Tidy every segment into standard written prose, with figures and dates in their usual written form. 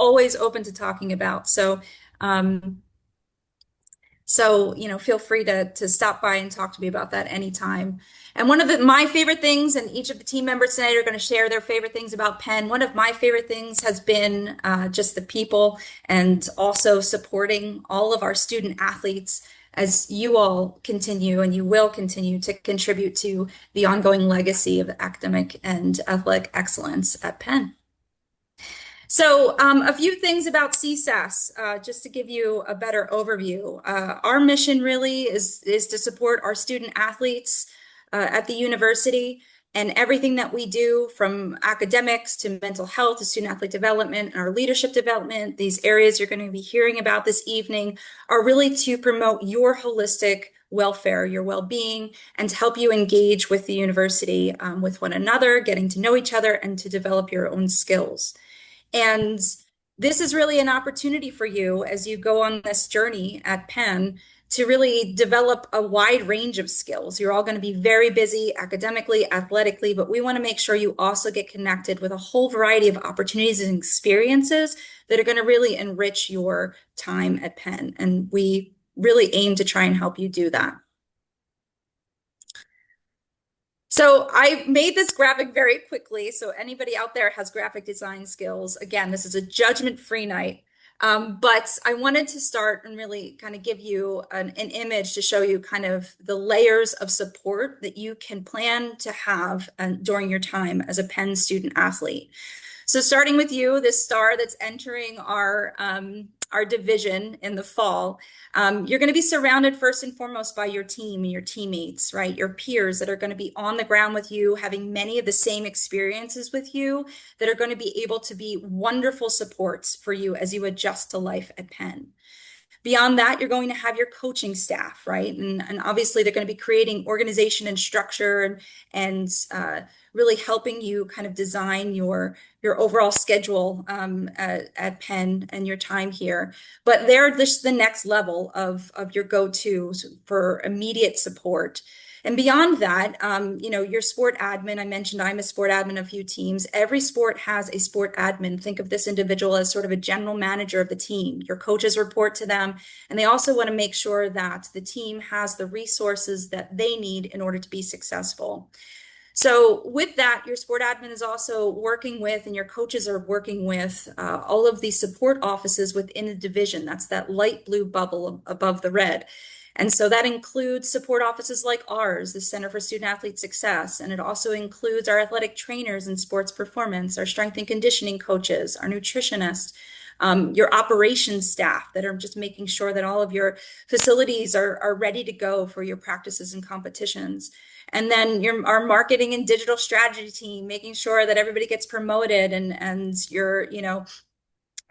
always open to talking about. Um, feel free to stop by and talk to me about that anytime. And one of my favorite things, and each of the team members tonight are going to share their favorite things about Penn. One of my favorite things has been just the people and also supporting all of our student athletes as you all continue and you will continue to contribute to the ongoing legacy of academic and athletic excellence at Penn. So, a few things about CSAS, just to give you a better overview. Our mission really is to support our student athletes at the university, and everything that we do, from academics to mental health to student athlete development and our leadership development, these areas you're going to be hearing about this evening, are really to promote your holistic welfare, your well-being, and to help you engage with the university, with one another, getting to know each other, and to develop your own skills. And this is really an opportunity for you as you go on this journey at Penn to really develop a wide range of skills. You're all going to be very busy academically, athletically, but we want to make sure you also get connected with a whole variety of opportunities and experiences that are going to really enrich your time at Penn. And we really aim to try and help you do that. So I made this graphic very quickly. So anybody out there has graphic design skills, again, this is a judgment-free night. But I wanted to start and really kind of give you an image to show you kind of the layers of support that you can plan to have during your time as a Penn student athlete. So starting with you, this star that's entering our division in the fall, you're going to be surrounded first and foremost by your team and your teammates, right? Your peers that are going to be on the ground with you, having many of the same experiences with you, that are going to be able to be wonderful supports for you as you adjust to life at Penn. Beyond that, you're going to have your coaching staff, right? And obviously they're going to be creating organization and structure and really helping you kind of design your overall schedule at Penn and your time here. But they're just the next level of your go-to for immediate support. And beyond that, your sport admin, I mentioned I'm a sport admin of a few teams. Every sport has a sport admin. Think of this individual as sort of a general manager of the team. Your coaches report to them, and they also want to make sure that the team has the resources that they need in order to be successful. So with that, your sport admin is also working with, and your coaches are working with all of the support offices within the division. That's that light blue bubble above the red. And so that includes support offices like ours, the Center for Student Athlete Success, and it also includes our athletic trainers and sports performance, our strength and conditioning coaches, our nutritionists, your operations staff that are just making sure that all of your facilities are ready to go for your practices and competitions. And then our marketing and digital strategy team, making sure that everybody gets promoted and you're,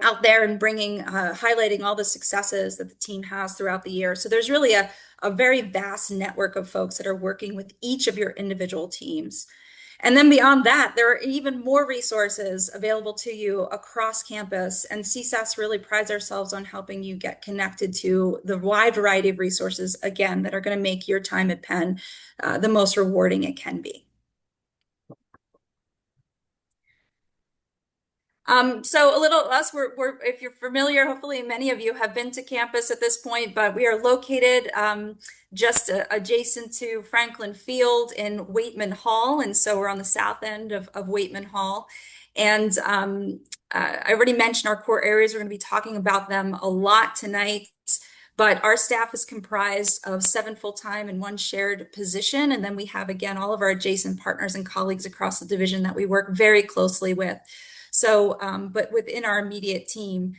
out there and highlighting all the successes that the team has throughout the year. So there's really a very vast network of folks that are working with each of your individual teams. And then beyond that, there are even more resources available to you across campus. And CSAS really prides ourselves on helping you get connected to the wide variety of resources, again, that are going to make your time at Penn the most rewarding it can be. So a little us, if you're familiar, hopefully many of you have been to campus at this point, but we are located just adjacent to Franklin Field in Waitman Hall. And so we're on the south end of Waitman Hall. And I already mentioned our core areas. We're going to be talking about them a lot tonight. But our staff is comprised of 7 full-time and 1 shared position. And then we have, again, all of our adjacent partners and colleagues across the division that we work very closely with. So, but within our immediate team,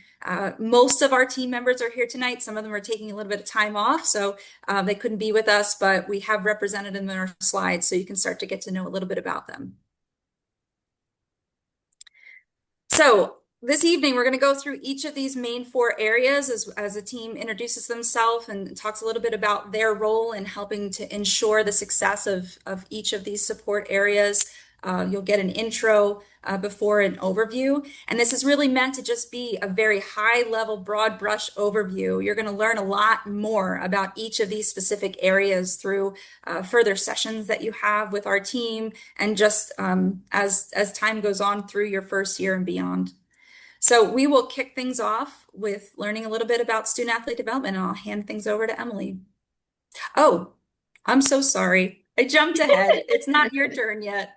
most of our team members are here tonight. Some of them are taking a little bit of time off, so they couldn't be with us, but we have represented them in our slides so you can start to get to know a little bit about them. So this evening, we're going to go through each of these main 4 areas as a team introduces themselves and talks a little bit about their role in helping to ensure the success of each of these support areas. You'll get an intro before an overview. And this is really meant to just be a very high level, broad brush overview. You're going to learn a lot more about each of these specific areas through further sessions that you have with our team and just as time goes on through your first year and beyond. So we will kick things off with learning a little bit about student athlete development, and I'll hand things over to Emily. Oh, I'm so sorry. I jumped ahead. It's not your turn yet.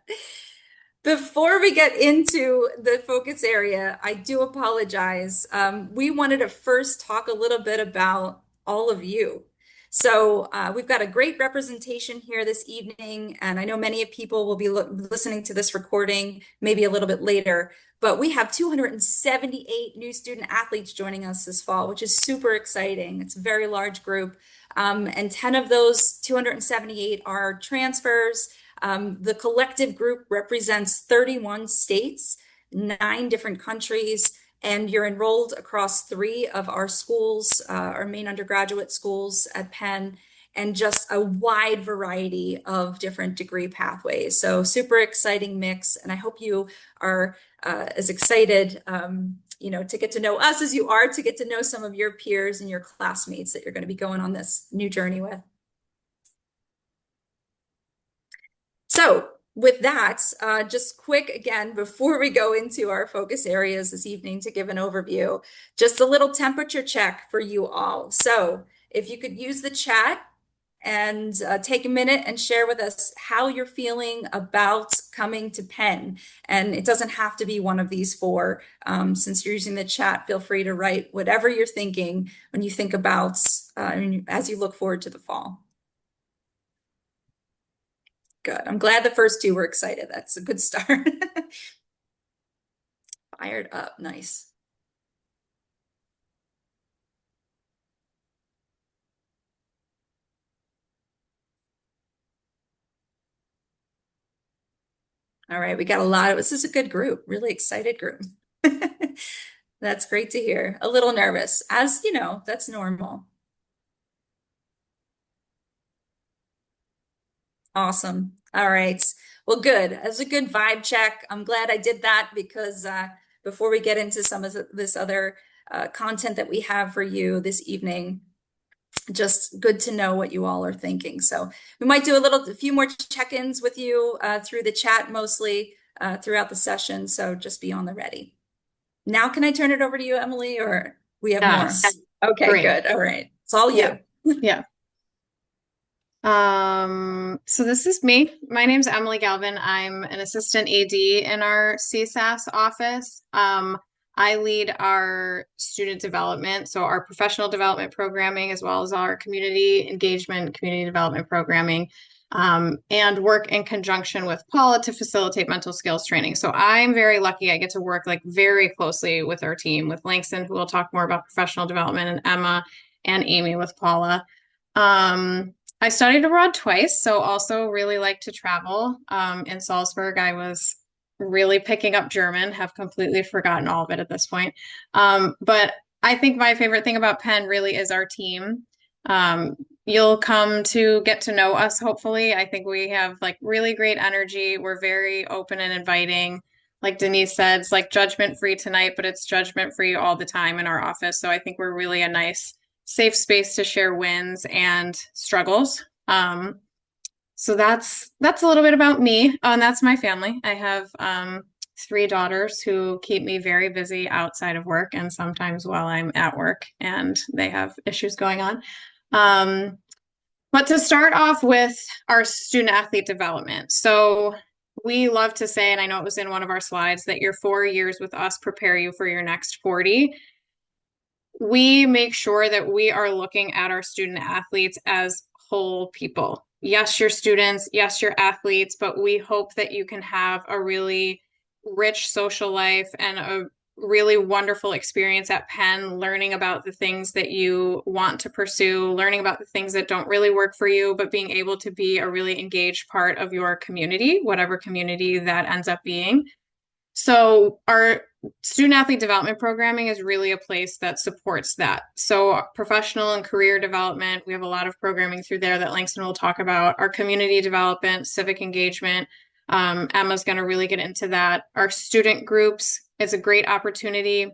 Before we get into the focus area, I do apologize. We wanted to first talk a little bit about all of you. So we've got a great representation here this evening, and I know many of people will be listening to this recording maybe a little bit later, but we have 278 new student athletes joining us this fall, which is super exciting. It's a very large group, and 10 of those 278 are transfers. The collective group represents 31 states, 9 different countries, and you're enrolled across 3 of our schools, our main undergraduate schools at Penn, and just a wide variety of different degree pathways. So super exciting mix, and I hope you are as excited, to get to know us as you are to get to know some of your peers and your classmates that you're going to be going on this new journey with. So with that, just quick again, before we go into our focus areas this evening to give an overview, just a little temperature check for you all. So if you could use the chat and take a minute and share with us how you're feeling about coming to Penn. And it doesn't have to be one of these 4. Since you're using the chat, feel free to write whatever you're thinking when you think about, as you look forward to the fall. Good. I'm glad the first 2 were excited. That's a good start. Fired up. Nice. All right. We got a lot of, this is a good group, really excited group. That's great to hear. A little nervous, as you know, that's normal. Awesome. All right. Well, good. As a good vibe check. I'm glad I did that because before we get into some of this other content that we have for you this evening, just good to know what you all are thinking. So we might do a few more check-ins with you through the chat mostly throughout the session. So just be on the ready. Now, can I turn it over to you, Emily, or we have more? Yes. Okay, Great. good. All right. It's all Yeah. you. Yeah. So this is me. My name's Emily Galvin. I'm an assistant AD in our CSAS office. I lead our student development, so our professional development programming, as well as our community engagement, community development programming, and work in conjunction with Paula to facilitate mental skills training. So I'm very lucky. I get to work like very closely with our team, with Langston, who will talk more about professional development, and Emma and Amy with Paula. I studied abroad twice, so also really like to travel. In Salzburg, I was really picking up German, have completely forgotten all of it at this point. But I think my favorite thing about Penn really is our team. You'll come to get to know us, hopefully. I think we have like really great energy. We're very open and inviting. Like Denise said, it's like judgment free tonight, but it's judgment free all the time in our office. So I think we're really a nice safe space to share wins and struggles. So that's a little bit about me, and that's my family. I have 3 daughters who keep me very busy outside of work and sometimes while I'm at work, and they have issues going on. Um, but to start off with our student athlete development. So we love to say, and I know it was in one of our slides, that your 4 years with us prepare you for your next 40. We make sure that we are looking at our student athletes as whole people. Yes, your students, yes, your athletes, but we hope that you can have a really rich social life and a really wonderful experience at Penn, learning about the things that you want to pursue, learning about the things that don't really work for you, but being able to be a really engaged part of your community, whatever community that ends up being. So our student athlete development programming is really a place that supports that. So professional and career development, we have a lot of programming through there that Langston will talk about. Our community development, civic engagement, Emma's going to really get into that. Our student groups is a great opportunity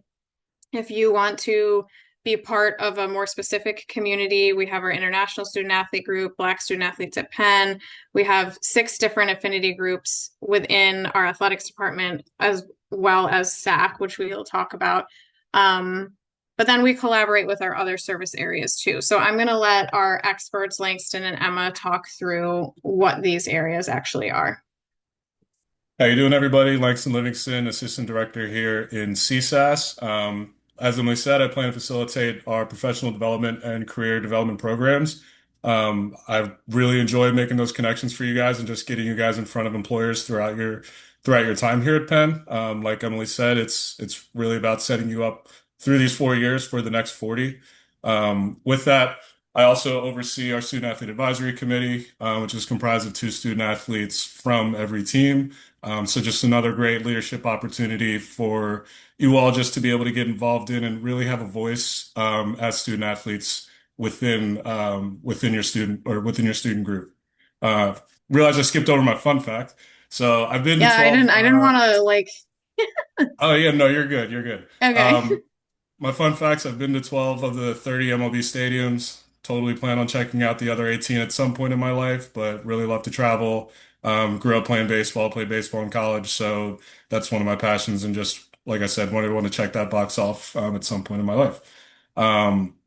if you want to be part of a more specific community. We have our international student athlete group, Black student athletes at Penn. We have 6 different affinity groups within our athletics department, as well as SAC, which we'll talk about. Um, but then we collaborate with our other service areas too. So I'm going to let our experts, Langston and Emma, talk through what these areas actually are. How you doing, everybody? Langston Livingston, Assistant Director here in CSAS. As Emily said, I plan to facilitate our professional development and career development programs. I've really enjoyed making those connections for you guys and just getting you guys in front of employers throughout your time here at Penn. Like Emily said, it's really about setting you up through these 4 years for the next 40. With that, I also oversee our Student Athlete Advisory Committee, which is comprised of two student athletes from every team. So just another great leadership opportunity for you all just to be able to get involved in and really have a voice as student athletes within your student group. Uh, Realize I skipped over my fun fact. So I've been to Yeah, I 12. didn't want to like, Oh yeah, no, you're good. You're good. okay. My fun facts, I've been to 12 of the 30 MLB stadiums. Totally plan on checking out the other 18 at some point in my life, but really love to travel. Grew up playing baseball, played baseball in college, so that's one of my passions. And just like I said, want to check that box off at some point in my life.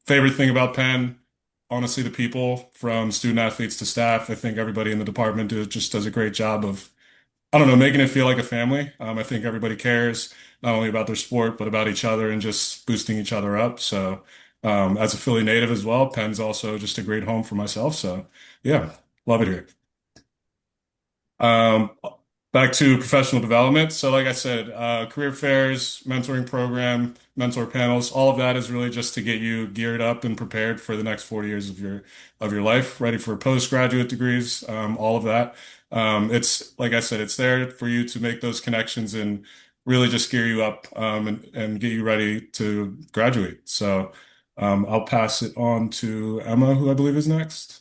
Favorite thing about Penn, honestly, the people from student athletes to staff. I think everybody in the department just does a great job of I don't know, making it feel like a family. I think everybody cares not only about their sport, but about each other and just boosting each other up. So, as a Philly native as well, Penn's also just a great home for myself. So, yeah, love it here. Um, Back to professional development. So, like I said, career fairs, mentoring program, mentor panels, all of that is really just to get you geared up and prepared for the next 40 years of your life, ready for postgraduate degrees, all of that. It's like I said, it's there for you to make those connections and really just gear you up and get you ready to graduate. So, I'll pass it on to Emma, who I believe is next.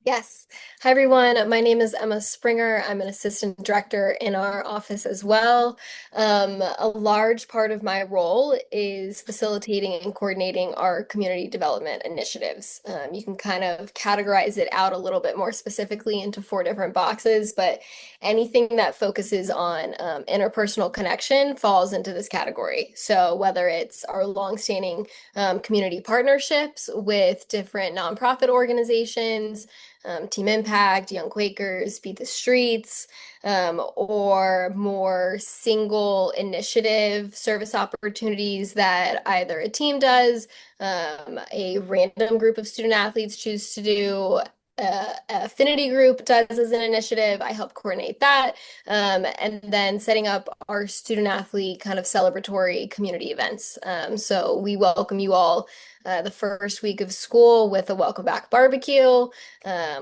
Yes. Hi, everyone. My name is Emma Springer. I'm an assistant director in our office as well. A large part of my role is facilitating and coordinating our community development initiatives. You can kind of categorize it out a little bit more specifically into four different boxes, but anything that focuses on interpersonal connection falls into this category. So whether it's our longstanding community partnerships with different nonprofit organizations, Team Impact, Young Quakers, Beat the Streets, or more single initiative service opportunities that either a team does, a random group of student athletes choose to do. Affinity group does as an initiative. I help coordinate that. And then setting up our student athlete kind of celebratory community events. So we welcome you all the first week of school with a welcome back barbecue.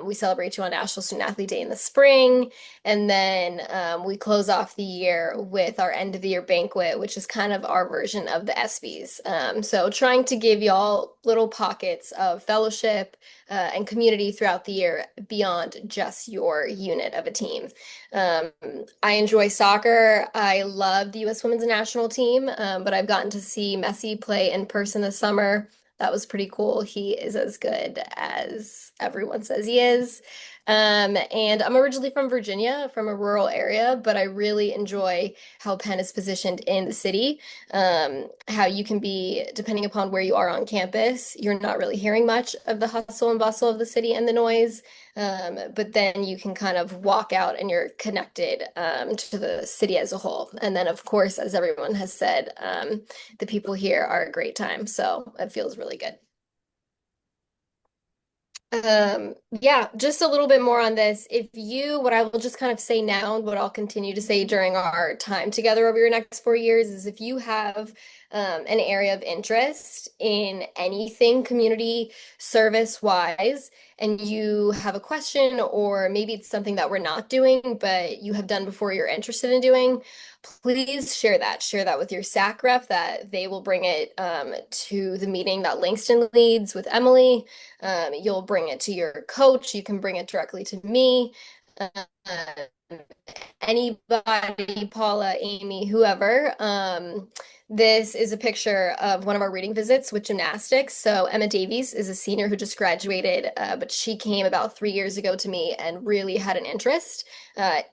We celebrate you on National Student Athlete Day in the spring. And then we close off the year with our end of the year banquet, which is kind of our version of the ESPYs. So trying to give y'all little pockets of fellowship and community throughout the year beyond just your unit of a team. Um, I enjoy soccer. I love the U.S. Women's National Team, but I've gotten to see Messi play in person this summer. That was pretty cool. He is as good as everyone says he is. And I'm originally from Virginia, from a rural area, but I really enjoy how Penn is positioned in the city. How you can be, depending upon where you are on campus, you're not really hearing much of the hustle and bustle of the city and the noise. But then you can kind of walk out and you're connected to the city as a whole. And then, of course, as everyone has said, the people here are a great time. So it feels really good. Yeah, just a little bit more on this. What I will just kind of say now, and what I'll continue to say during our time together over your next 4 years is if you have an area of interest in anything community service wise, and you have a question, or maybe it's something that we're not doing, but you have done before you're interested in doing, please share that. Share that with your SAC rep that they will bring it to the meeting that Langston leads with Emily. You'll bring it to your coach. You can bring it directly to me. Uh, Anybody, Paula, Amy, whoever, This is a picture of one of our reading visits with gymnastics. So Emma Davies is a senior who just graduated, but she came about 3 years ago to me and really had an interest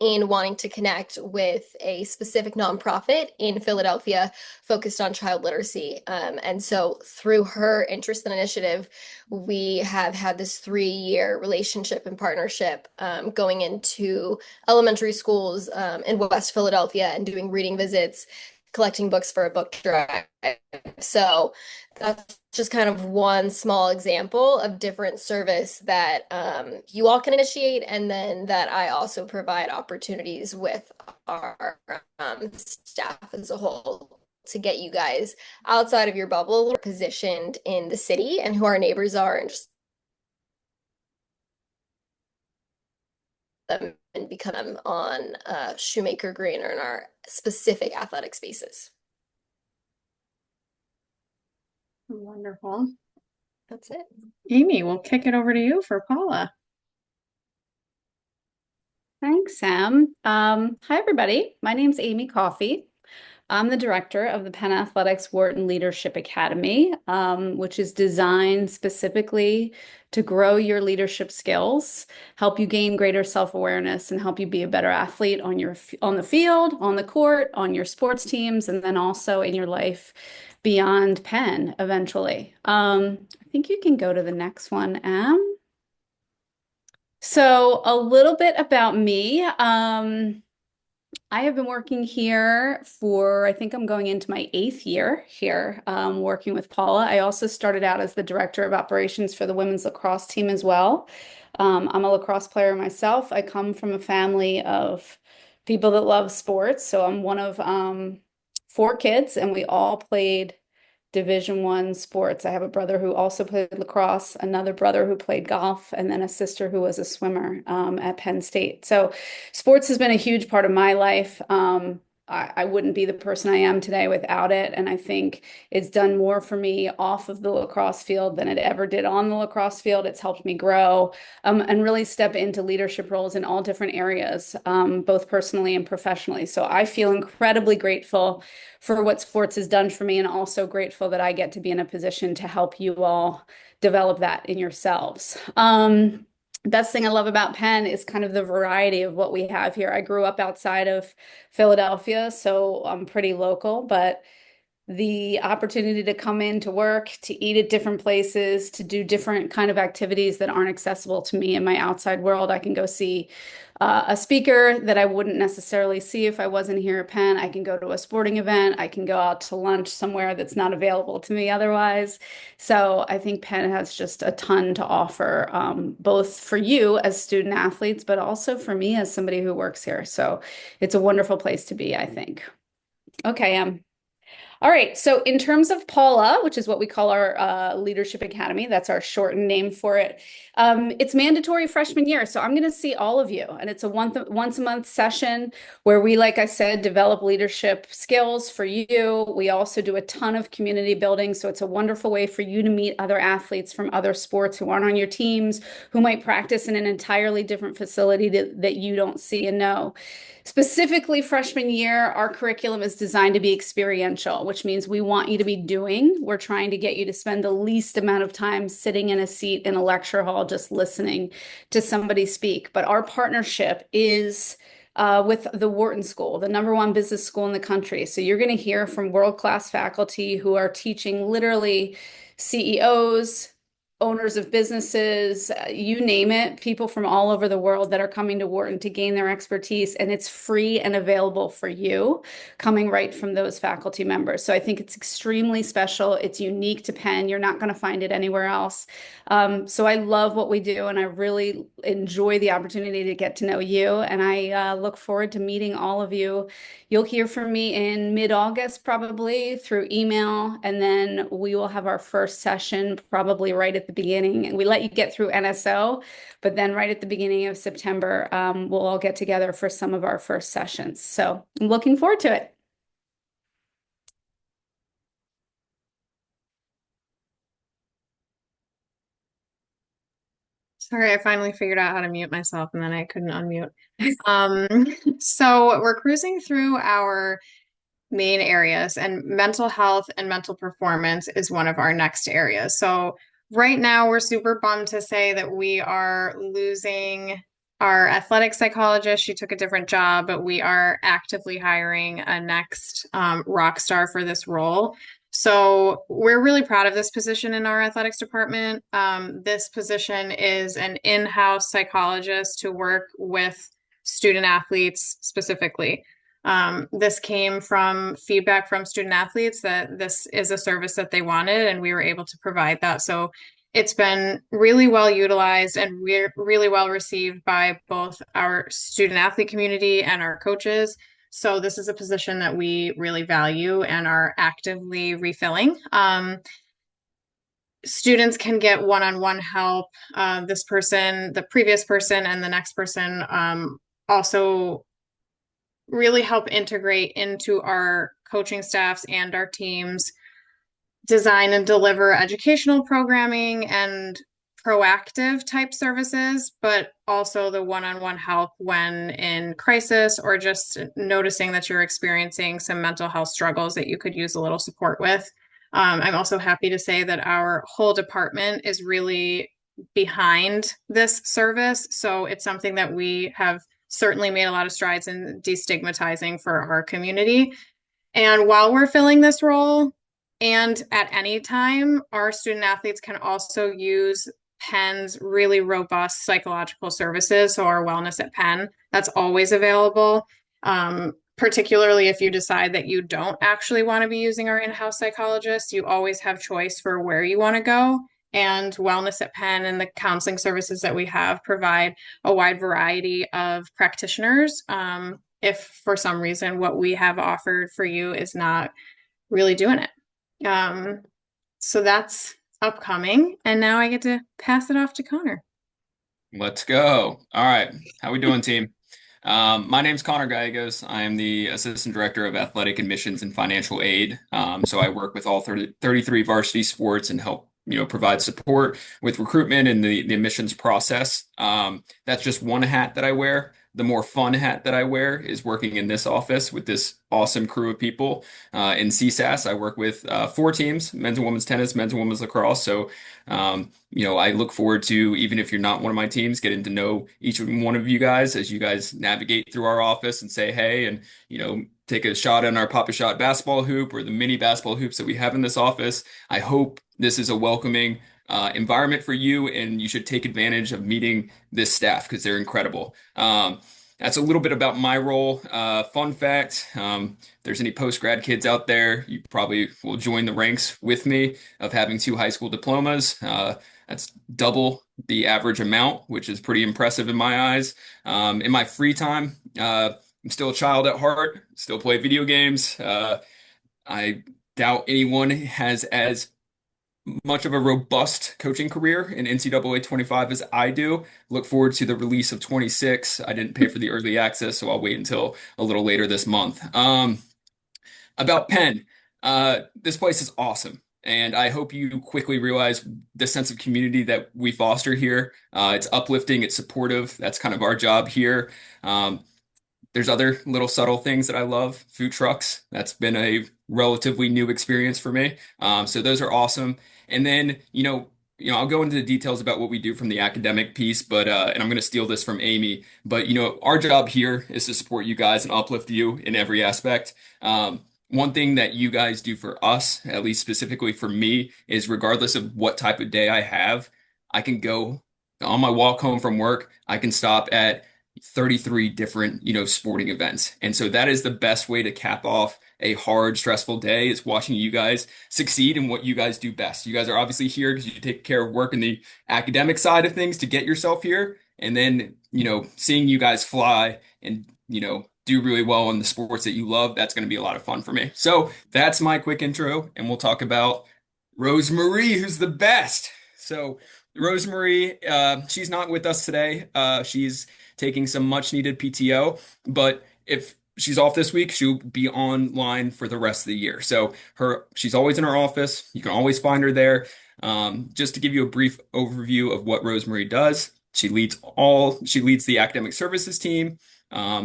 in wanting to connect with a specific nonprofit in Philadelphia focused on child literacy. And so through her interest and initiative, we have had this 3 year relationship and partnership going into elementary schools in West Philadelphia and doing reading visits, collecting books for a book drive. So that's just kind of one small example of different service that you all can initiate, and then that I also provide opportunities with our staff as a whole to get you guys outside of your bubble, positioned in the city and who our neighbors are, and just them and become them on Shoemaker Green or in our specific athletic spaces. Wonderful. That's it. Amy, we'll kick it over to you for Paula. Thanks, Sam. Hi, everybody. My name's Amy Coffey. I'm the director of the Penn Athletics Wharton Leadership Academy, which is designed specifically to grow your leadership skills, help you gain greater self-awareness, and help you be a better athlete on the field, on the court, on your sports teams, and then also in your life beyond Penn eventually. I think you can go to the next one, Em. So a little bit about me. I have been working here for, I think I'm going into my 8th year here, working with Paula. I also started out as the director of operations for the women's lacrosse team as well. I'm a lacrosse player myself. I come from a family of people that love sports. So I'm one of 4 kids, and we all played Division 1 sports. I have a brother who also played lacrosse, another brother who played golf, and then a sister who was a swimmer at Penn State. So sports has been a huge part of my life. I wouldn't be the person I am today without it. And I think it's done more for me off of the lacrosse field than it ever did on the lacrosse field. It's helped me grow and really step into leadership roles in all different areas, both personally and professionally. So I feel incredibly grateful for what sports has done for me, and also grateful that I get to be in a position to help you all develop that in yourselves. Best thing I love about Penn is kind of the variety of what we have here. I grew up outside of Philadelphia, so I'm pretty local, but the opportunity to come in to work, to eat at different places, to do different kind of activities that aren't accessible to me in my outside world. I can go see a speaker that I wouldn't necessarily see if I wasn't here at Penn. I can go to a sporting event. I can go out to lunch somewhere that's not available to me otherwise. So I think Penn has just a ton to offer, both for you as student athletes, but also for me as somebody who works here. So it's a wonderful place to be, I think. Okay, all right, so in terms of Paula, which is what we call our Leadership Academy, that's our shortened name for it. It's mandatory freshman year, so I'm going to see all of you, and it's a once a month session where we, like I said, develop leadership skills for you. We also do a ton of community building, so it's a wonderful way for you to meet other athletes from other sports who aren't on your teams, who might practice in an entirely different facility that you don't see and know. Specifically, freshman year, our curriculum is designed to be experiential, which means we want you to be doing. We're trying to get you to spend the least amount of time sitting in a seat in a lecture hall just listening to somebody speak. But our partnership is with the Wharton School, the #1 business school in the country. So you're going to hear from world-class faculty who are teaching literally CEOs, owners of businesses, you name it, people from all over the world that are coming to Wharton to gain their expertise, and it's free and available for you, coming right from those faculty members. So I think it's extremely special. It's unique to Penn. You're not going to find it anywhere else. So I love what we do, and I really enjoy the opportunity to get to know you, and I look forward to meeting all of you. You'll hear from me in mid-August, probably through email, and then we will have our first session probably right at the beginning. And we let you get through NSO, but then right at the beginning of September, we'll all get together for some of our first sessions. So I'm looking forward to it. Sorry, I finally figured out how to mute myself and then I couldn't unmute. Um, so we're cruising through our main areas, and mental health and mental performance is one of our next areas. So right now, we're super bummed to say that we are losing our athletic psychologist. She took a different job, but we are actively hiring a next rock star for this role. So we're really proud of this position in our athletics department. This position is an in-house psychologist to work with student athletes specifically. This came from feedback from student athletes that this is a service that they wanted, and we were able to provide that. So it's been really well utilized and really well received by both our student athlete community and our coaches. So this is a position that we really value and are actively refilling. Students can get one-on-one help. This person, the previous person, and the next person also really help integrate into our coaching staffs and our teams, design and deliver educational programming and proactive type services, but also the one-on-one help when in crisis or just noticing that you're experiencing some mental health struggles that you could use a little support with. I'm also happy to say that our whole department is really behind this service. So it's something that we have certainly made a lot of strides in destigmatizing for our community. And while we're filling this role, and at any time, our student athletes can also use Penn's really robust psychological services. So our wellness at Penn, that's always available. Particularly if you decide that you don't actually want to be using our in-house psychologist, you always have choice for where you want to go. And Wellness at Penn and the counseling services that we have provide a wide variety of practitioners. If for some reason what we have offered for you is not really doing it. So that's upcoming. And now I get to pass it off to Connor. Let's go. All right. How we doing, team? My name's Connor Gallegos. I am the Assistant Director of Athletic Admissions and Financial Aid. So I work with all 33 varsity sports and help, provide support with recruitment and the admissions process. That's just one hat that I wear. The more fun hat that I wear is working in this office with this awesome crew of people. In CSAS, I work with 4 teams, men's and women's tennis, men's and women's lacrosse. So I look forward to, even if you're not one of my teams, getting to know each one of you guys as you guys navigate through our office and say hey, and take a shot on our Pop-A-Shot basketball hoop or the mini basketball hoops that we have in this office. I hope this is a welcoming environment for you, and you should take advantage of meeting this staff because they're incredible. That's a little bit about my role. Fun fact, if there's any post-grad kids out there, you probably will join the ranks with me of having 2 high school diplomas. That's double the average amount, which is pretty impressive in my eyes. In my free time, I'm still a child at heart, still play video games. I doubt anyone has as much of a robust coaching career in NCAA 25 as I do. Look forward to the release of 26. I didn't pay for the early access, so I'll wait until a little later this month. About Penn, this place is awesome. And I hope you quickly realize the sense of community that we foster here. It's uplifting, it's supportive. That's kind of our job here. There's other little subtle things that I love. Food trucks. That's been a relatively new experience for me. So those are awesome. And then, I'll go into the details about what we do from the academic piece, but and I'm going to steal this from Amy. But our job here is to support you guys and uplift you in every aspect. One thing that you guys do for us, at least specifically for me, is regardless of what type of day I have, I can go on my walk home from work. I can stop at 33 different, sporting events. And so that is the best way to cap off a hard, stressful day, is watching you guys succeed in what you guys do best. You guys are obviously here because you take care of work in the academic side of things to get yourself here. And then, seeing you guys fly and, do really well in the sports that you love, that's going to be a lot of fun for me. So that's my quick intro, and we'll talk about Rosemarie, who's the best. So Rosemarie, she's not with us today. She's taking some much needed PTO, but if she's off this week, she'll be online for the rest of the year. So she's always in our office. You can always find her there. Just to give you a brief overview of what Rosemarie does, she leads the academic services team.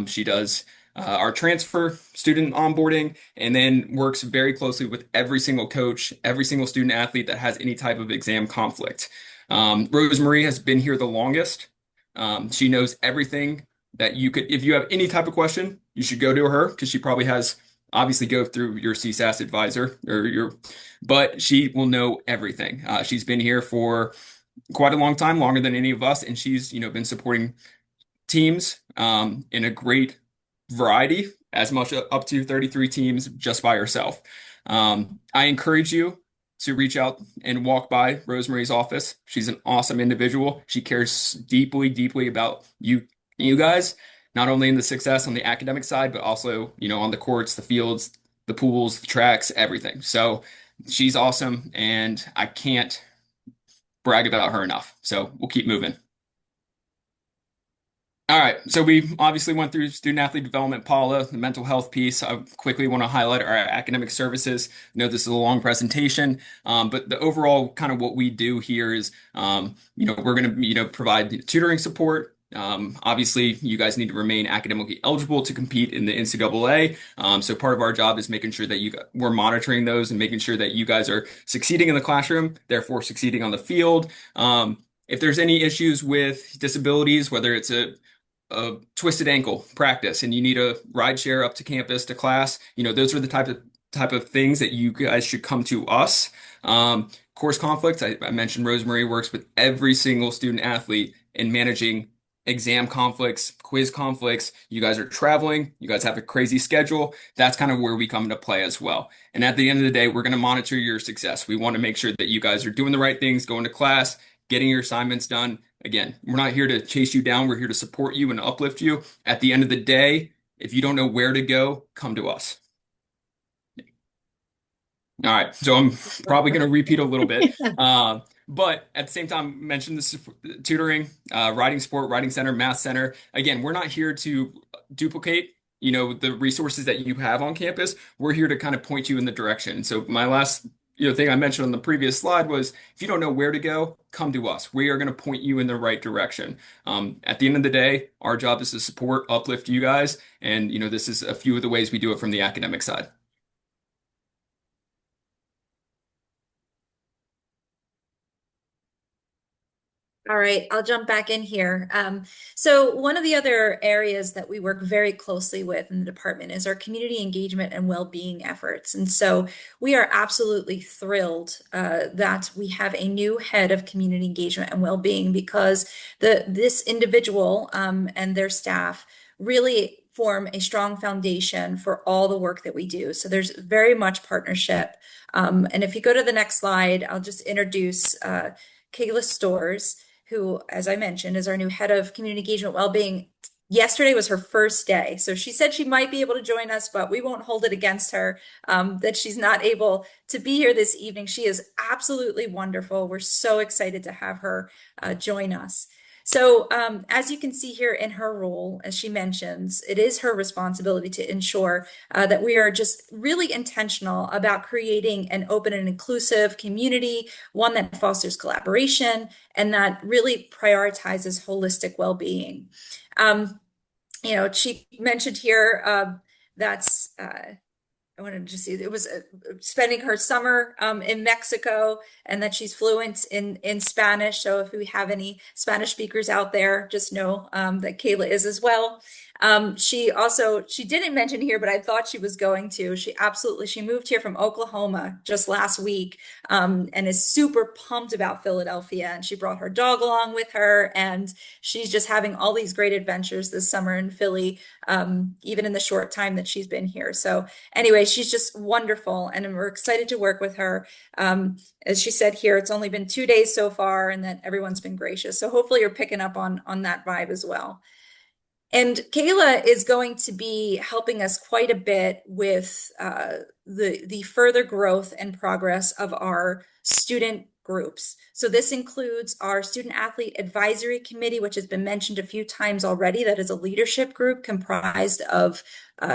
She does our transfer student onboarding, and then works very closely with every single coach, every single student athlete that has any type of exam conflict. Rosemarie has been here the longest. She knows everything that you could, if you have any type of question, you should go to her because she probably has obviously go through your CSAS advisor or your, but she will know everything. She's been here for quite a long time, longer than any of us, and she's, been supporting teams in a great variety, as much up to 33 teams just by herself. I encourage you to reach out and walk by Rosemary's office. She's an awesome individual. She cares deeply, deeply about you guys, not only in the success on the academic side, but also, on the courts, the fields, the pools, the tracks, everything. So she's awesome, and I can't brag about her enough. So we'll keep moving. All right, so we obviously went through student athlete development, Paula, the mental health piece. I quickly want to highlight our academic services. I know this is a long presentation, but the overall kind of what we do here is, we're going to, provide tutoring support. Obviously, you guys need to remain academically eligible to compete in the NCAA. So part of our job is making sure that we're monitoring those and making sure that you guys are succeeding in the classroom, therefore succeeding on the field. If there's any issues with disabilities, whether it's a twisted ankle practice and you need a ride share up to campus to class, those are the type of things that you guys should come to us. Course conflicts, I mentioned Rosemary works with every single student athlete in managing exam conflicts, quiz conflicts. You guys are traveling, you guys have a crazy schedule. That's kind of where we come into play as well. And at the end of the day, we're going to monitor your success. We want to make sure that you guys are doing the right things, going to class, getting your assignments done. Again, we're not here to chase you down. We're here to support you and uplift you. At the end of the day, if you don't know where to go, come to us. All right, so I'm probably going to repeat a little bit, but at the same time, mention this tutoring, writing support, writing center, math center. Again, we're not here to duplicate, the resources that you have on campus. We're here to kind of point you in the direction. So my last, thing I mentioned on the previous slide was, if you don't know where to go, come to us. We are going to point you in the right direction. At the end of the day, our job is to support, uplift you guys, and this is a few of the ways we do it from the academic side. All right, I'll jump back in here. So one of the other areas that we work very closely with in the department is our community engagement and well-being efforts. And so we are absolutely thrilled that we have a new head of community engagement and well-being, because this individual and their staff really form a strong foundation for all the work that we do. So there's very much partnership. And if you go to the next slide, I'll just introduce Kayla Stores, who, as I mentioned, is our new head of community engagement well-being. Yesterday was her first day. So she said she might be able to join us, but we won't hold it against her that she's not able to be here this evening. She is absolutely wonderful. We're so excited to have her join us. So as you can see here in her role, as she mentions, it is her responsibility to ensure that we are just really intentional about creating an open and inclusive community, one that fosters collaboration and that really prioritizes holistic well-being. She mentioned here that's I wanted to see, it was spending her summer in Mexico, and that she's fluent in Spanish. So if we have any Spanish speakers out there, just know that Kayla is as well. She didn't mention here, but I thought she was going to. She moved here from Oklahoma just last week and is super pumped about Philadelphia. And she brought her dog along with her, and she's just having all these great adventures this summer in Philly, even in the short time that she's been here. So anyway, she's just wonderful, and we're excited to work with her. As she said here, it's only been 2 days so far, and that everyone's been gracious. So hopefully you're picking up on that vibe as well. And Kayla is going to be helping us quite a bit with the further growth and progress of our student groups. So this includes our Student Athlete Advisory Committee, which has been mentioned a few times already. That is a leadership group comprised of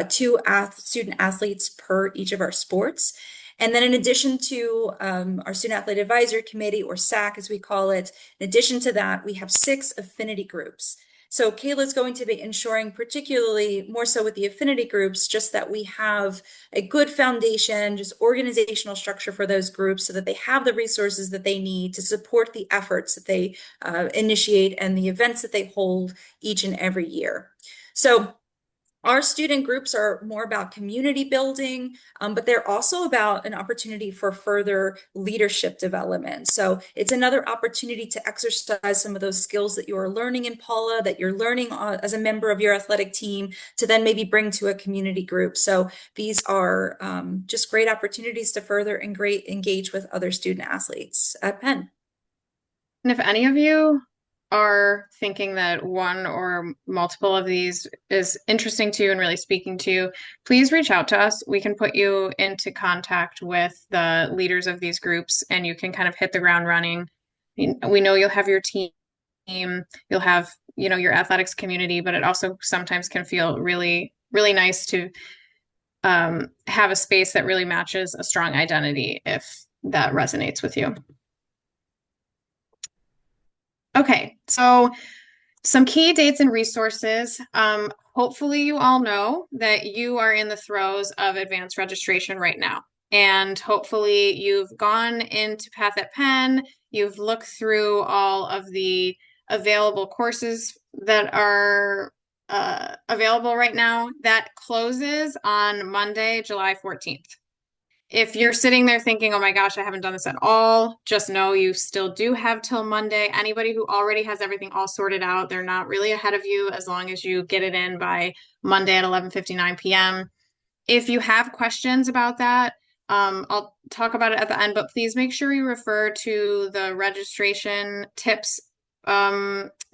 two student athletes per each of our sports. And then in addition to our Student Athlete Advisory Committee, or SAC as we call it, in addition to that, we have 6 affinity groups. So Kayla's going to be ensuring, particularly more so with the affinity groups, just that we have a good foundation, just organizational structure for those groups so that they have the resources that they need to support the efforts that they initiate and the events that they hold each and every year. So our student groups are more about community building, but they're also about an opportunity for further leadership development. So it's another opportunity to exercise some of those skills that you are learning in Paula, that you're learning as a member of your athletic team, to then maybe bring to a community group. So these are just great opportunities to further engage with other student athletes at Penn. And if any of you are thinking that one or multiple of these is interesting to you and really speaking to you, please reach out to us. We can put you into contact with the leaders of these groups and you can kind of hit the ground running. We know you'll have your team, you'll have, your athletics community, but it also sometimes can feel really, really nice to have a space that really matches a strong identity if that resonates with you. Okay, so some key dates and resources. Hopefully you all know that you are in the throes of advanced registration right now. And hopefully you've gone into Path at Penn, you've looked through all of the available courses that are available right now. That closes on Monday, July 14th. If you're sitting there thinking, oh my gosh, I haven't done this at all, just know you still do have till Monday. Anybody who already has everything all sorted out, they're not really ahead of you as long as you get it in by Monday at 11:59 p.m. If you have questions about that, I'll talk about it at the end, but please make sure you refer to the registration tips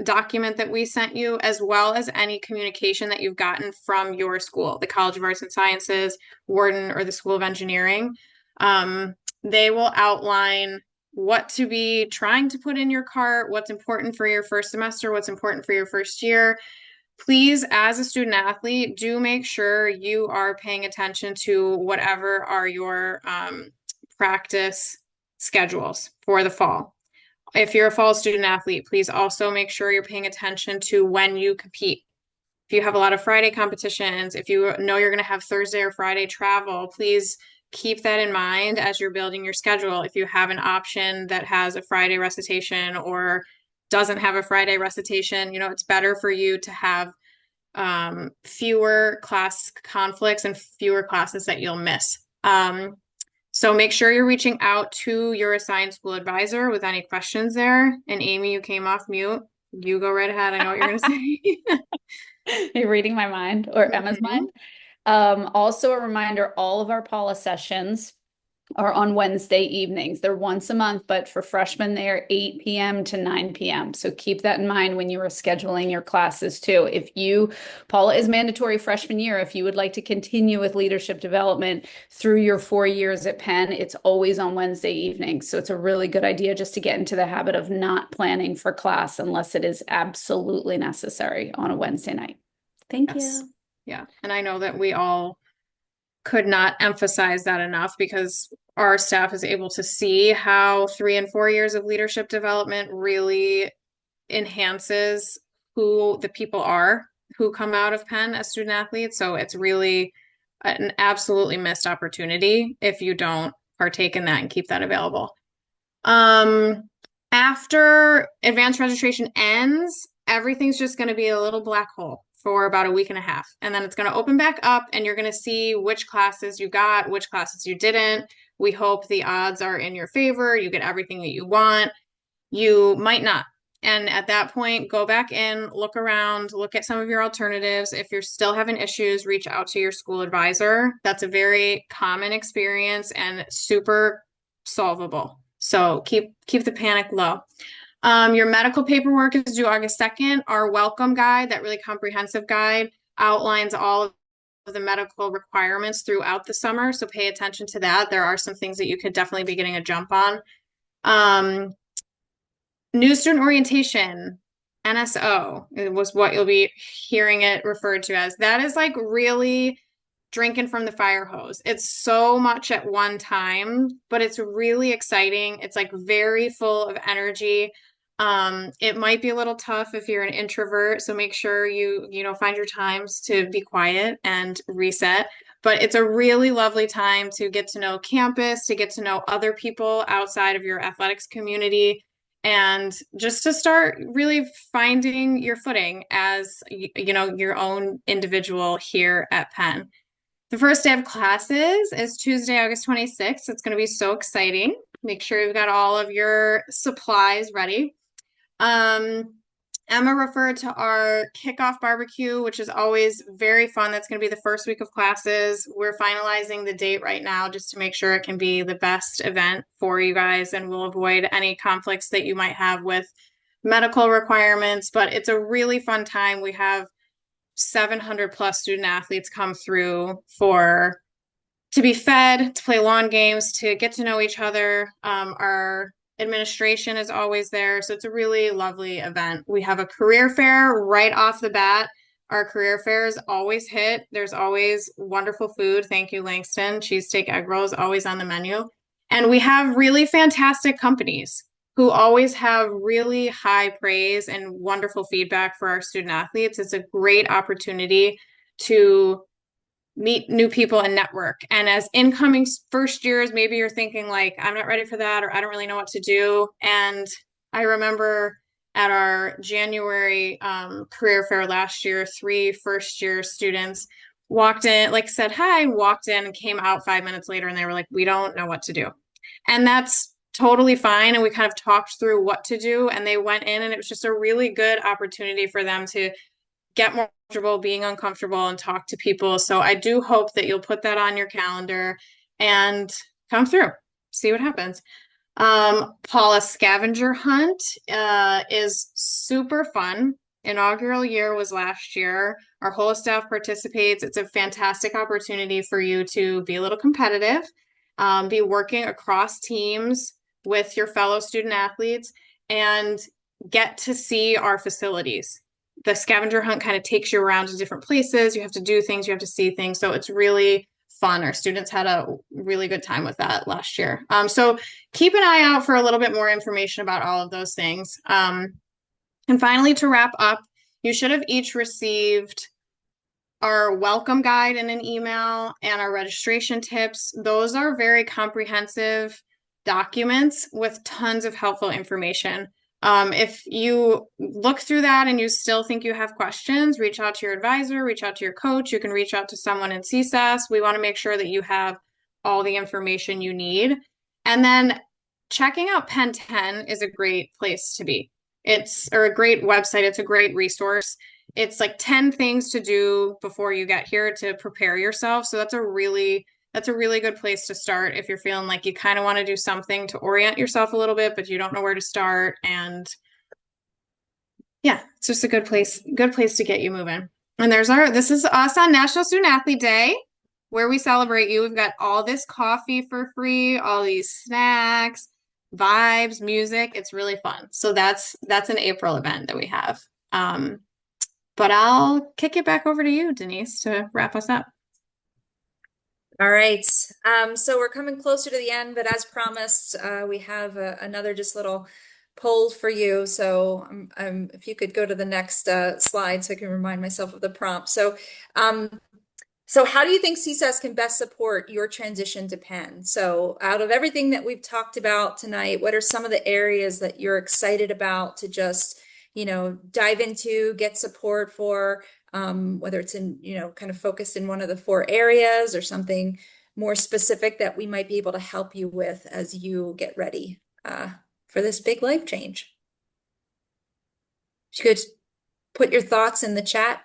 document that we sent you, as well as any communication that you've gotten from your school, the College of Arts and Sciences, Wharton, or the School of Engineering. They will outline what to be trying to put in your cart, what's important for your first semester, what's important for your first year. Please, as a student athlete, do make sure you are paying attention to whatever are your practice schedules for the fall. If you're a fall student athlete, please also make sure you're paying attention to when you compete. If you have a lot of Friday competitions, if you know you're going to have Thursday or Friday travel, please keep that in mind as you're building your schedule. If you have an option that has a Friday recitation or doesn't have a Friday recitation, it's better for you to have fewer class conflicts and fewer classes that you'll miss. So make sure you're reaching out to your assigned school advisor with any questions there. And Amy, you came off mute. You go right ahead. I know what you're going to say. You're reading my mind or Emma's mind. Also a reminder, all of our Paula sessions are on Wednesday evenings. They're once a month, but for freshmen, they are 8 p.m. to 9 p.m. So keep that in mind when you are scheduling your classes too. Paula is mandatory freshman year. If you would like to continue with leadership development through your 4 years at Penn, it's always on Wednesday evenings. So it's a really good idea just to get into the habit of not planning for class unless it is absolutely necessary on a Wednesday night. Thank you. Yeah. And I know that we all could not emphasize that enough because our staff is able to see how 3 and 4 years of leadership development really enhances who the people are who come out of Penn as student athletes. So it's really an absolutely missed opportunity if you don't partake in that and keep that available. After advanced registration ends, everything's just going to be a little black hole for about a week and a half. And then it's going to open back up and you're going to see which classes you got, which classes you didn't. We hope the odds are in your favor. You get everything that you want. You might not. And at that point, go back in, look around, look at some of your alternatives. If you're still having issues, reach out to your school advisor. That's a very common experience and super solvable. So keep the panic low. Your medical paperwork is due August 2nd. Our welcome guide, that really comprehensive guide, outlines all of the medical requirements throughout the summer. So pay attention to that. There are some things that you could definitely be getting a jump on. New student orientation, NSO, was what you'll be hearing it referred to as. That is like really drinking from the fire hose. It's so much at one time, but it's really exciting. It's like very full of energy. It might be a little tough if you're an introvert, so make sure you find your times to be quiet and reset. But it's a really lovely time to get to know campus, to get to know other people outside of your athletics community, and just to start really finding your footing as your own individual here at Penn. The first day of classes is Tuesday, August 26th. It's going to be so exciting. Make sure you've got all of your supplies ready. Um, Emma referred to our kickoff barbecue, which is always very fun. That's going to be the first week of classes. We're finalizing the date right now just to make sure it can be the best event for you guys, and we'll avoid any conflicts that you might have with medical requirements. But it's a really fun time. We have 700 plus student athletes come through to be fed, to play lawn games, to get to know each other. Our administration is always there. So it's a really lovely event. We have a career fair right off the bat. Our career fairs always hit. There's always wonderful food. Thank you, Langston. Cheesesteak egg rolls always on the menu. And we have really fantastic companies who always have really high praise and wonderful feedback for our student athletes. It's a great opportunity to meet new people and network. And as incoming first years, maybe you're thinking like, I'm not ready for that, or I don't really know what to do. And I remember at our January career fair last year, 3 first-year students walked in, like said hi, walked in and came out 5 minutes later, and they were like, we don't know what to do. And that's totally fine. And we kind of talked through what to do, and they went in, and it was just a really good opportunity for them to get more comfortable being uncomfortable and talk to people. So I do hope that you'll put that on your calendar and come through, see what happens. Paula's scavenger hunt is super fun. Inaugural year was last year. Our whole staff participates. It's a fantastic opportunity for you to be a little competitive, be working across teams with your fellow student athletes, and get to see our facilities. The scavenger hunt kind of takes you around to different places. You have to do things, you have to see things. So it's really fun. Our students had a really good time with that last year. So keep an eye out for a little bit more information about all of those things. And finally, to wrap up, you should have each received our welcome guide in an email and our registration tips. Those are very comprehensive documents with tons of helpful information. If you look through that and you still think you have questions, reach out to your advisor, reach out to your coach. You can reach out to someone in CSAS. We want to make sure that you have all the information you need. And then checking out Penn 10 is a great place to be. Or a great website. It's a great resource. It's like 10 things to do before you get here to prepare yourself. So that's a really good place to start if you're feeling like you kind of want to do something to orient yourself a little bit, but you don't know where to start. And yeah, it's just a good place to get you moving. And this is us on National Student Athlete Day, where we celebrate you. We've got all this coffee for free, all these snacks, vibes, music. It's really fun. So that's an April event that we have. But I'll kick it back over to you, Denise, to wrap us up. All right. So we're coming closer to the end, but as promised, we have another just little poll for you. So if you could go to the next slide so I can remind myself of the prompt. So how do you think CSAS can best support your transition to Penn? So out of everything that we've talked about tonight, what are some of the areas that you're excited about to just, dive into, get support for, whether it's in, kind of focused in one of the 4 areas or something more specific that we might be able to help you with as you get ready for this big life change? If you could put your thoughts in the chat.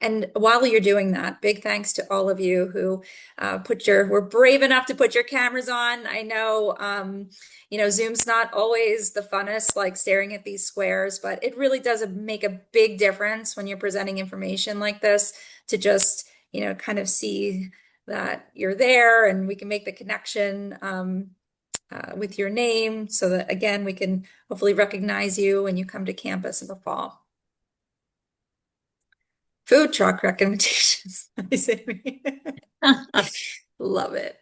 And while you're doing that, big thanks to all of you who were brave enough to put your cameras on. I know, Zoom's not always the funnest, like staring at these squares, but it really does make a big difference when you're presenting information like this to just, kind of see that you're there and we can make the connection with your name so that, again, we can hopefully recognize you when you come to campus in the fall. Food truck recommendations. Love it.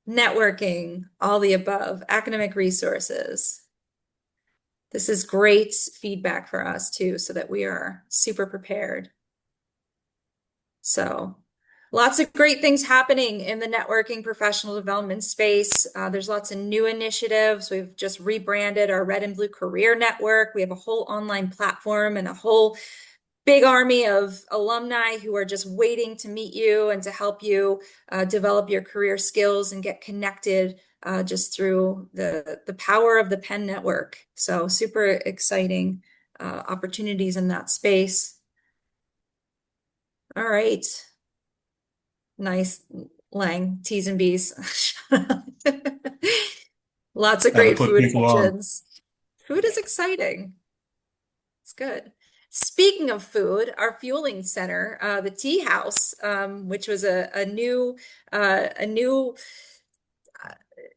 networking, all the above, academic resources. This is great feedback for us too, so that we are super prepared. So lots of great things happening in the networking professional development space. There's lots of new initiatives. We've just rebranded our Red and Blue Career Network. We have a whole online platform and a whole big army of alumni who are just waiting to meet you and to help you develop your career skills and get connected just through the power of the Penn Network. So super exciting opportunities in that space. All right. Nice, Lang, T's and B's. Lots of Had to great put food people on. options. Food is exciting. It's good. Speaking of food, our fueling center, the Tea House, which was a new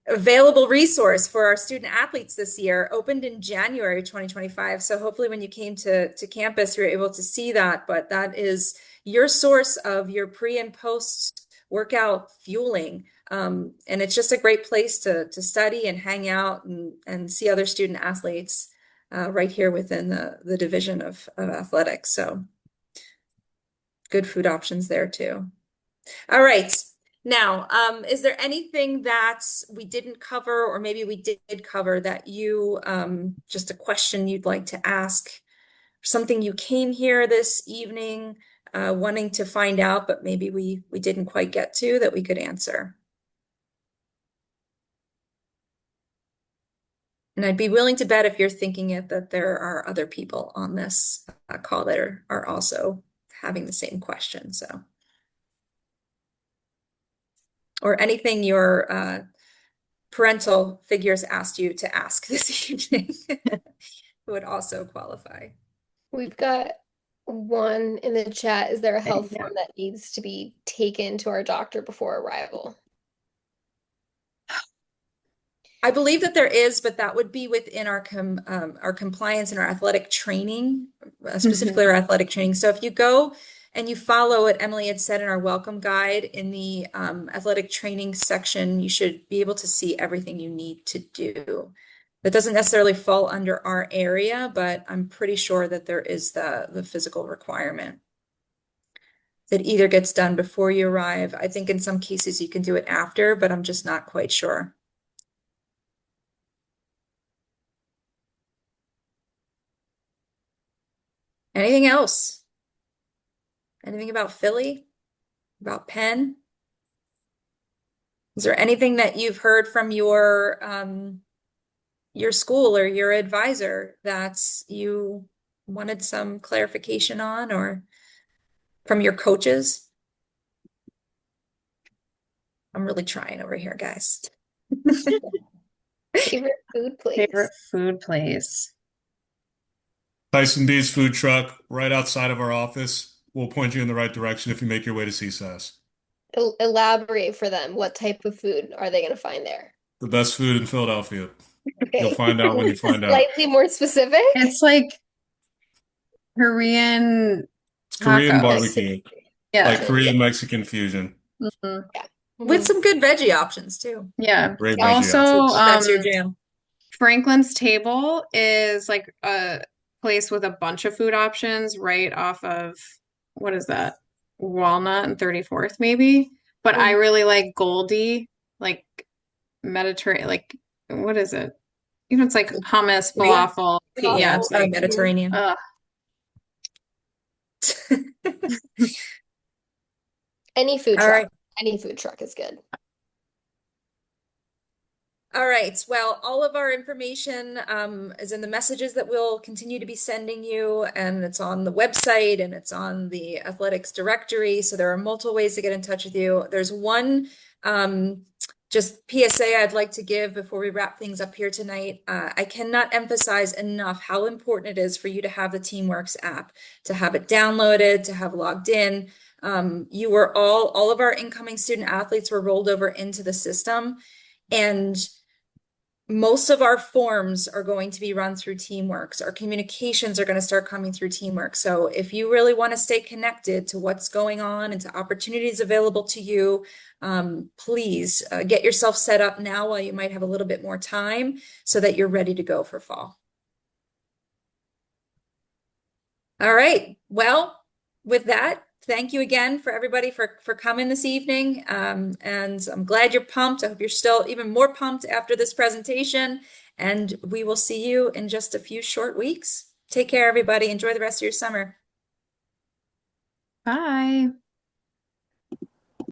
available resource for our student athletes this year, opened in January 2025. So hopefully when you came to campus, you're able to see that. But that is your source of your pre and post workout fueling. And it's just a great place to study and hang out and see other student athletes right here within the division of athletics. So good food options there too. All right. Now, is there anything that we didn't cover, or maybe we did cover that you, just a question you'd like to ask, something you came here this evening wanting to find out, but maybe we didn't quite get to that we could answer? And I'd be willing to bet if you're thinking it that there are other people on this call that are also having the same question. So, or anything your parental figures asked you to ask this evening would also qualify. We've got one in the chat. Is there a health form that needs to be taken to our doctor before arrival? I believe that there is, but that would be within our compliance and our athletic training, specifically our athletic training. So if you go and you follow what Emily had said in our welcome guide in the athletic training section, you should be able to see everything you need to do. That doesn't necessarily fall under our area, but I'm pretty sure that there is the physical requirement that either gets done before you arrive. I think in some cases you can do it after, but I'm just not quite sure. Anything else? Anything about Philly? About Penn? Is there anything that you've heard from your school or your advisor that you wanted some clarification on, or from your coaches? I'm really trying over here, guys. Favorite food place? Favorite food place. Tyson B's food truck right outside of our office. We'll point you in the right direction if you make your way to CSAS. Elaborate for them. What type of food are they going to find there? The best food in Philadelphia. You'll Okay. find out when you find out. Slightly more specific? It's like Korean It's Korean tacos. barbecue, Yeah. like Korean Mexican fusion. Mhm. Yeah. With some good veggie options too. Yeah. Great Yeah. veggie Also, options. That's your jam. Franklin's Table is like a place with a bunch of food options right off of, what is that? Walnut and 34th, maybe. But I really like Goldie, like Mediterranean, like, what is it? You know, it's like hummus, Korea? falafel. Yeah, Yeah, it's it's like, Mediterranean. Any food All truck. right. Any food truck is good. All right. Well, all of our information is in the messages that we'll continue to be sending you, and it's on the website and it's on the athletics directory. So there are multiple ways to get in touch with you. There's one just PSA I'd like to give before we wrap things up here tonight. I cannot emphasize enough how important it is for you to have the TeamWorks app, to have it downloaded, to have logged in. You were all of our incoming student athletes were rolled over into the system. And Most of our forms are going to be run through Teamworks. Our communications are going to start coming through Teamwork. So if you really want to stay connected to what's going on and to opportunities available to you, please get yourself set up now while you might have a little bit more time so that you're ready to go for fall. All right. Well, with that, thank you again for everybody for coming this evening. And I'm glad you're pumped. I hope you're still even more pumped after this presentation. And we will see you in just a few short weeks. Take care, everybody. Enjoy the rest of your summer. Bye.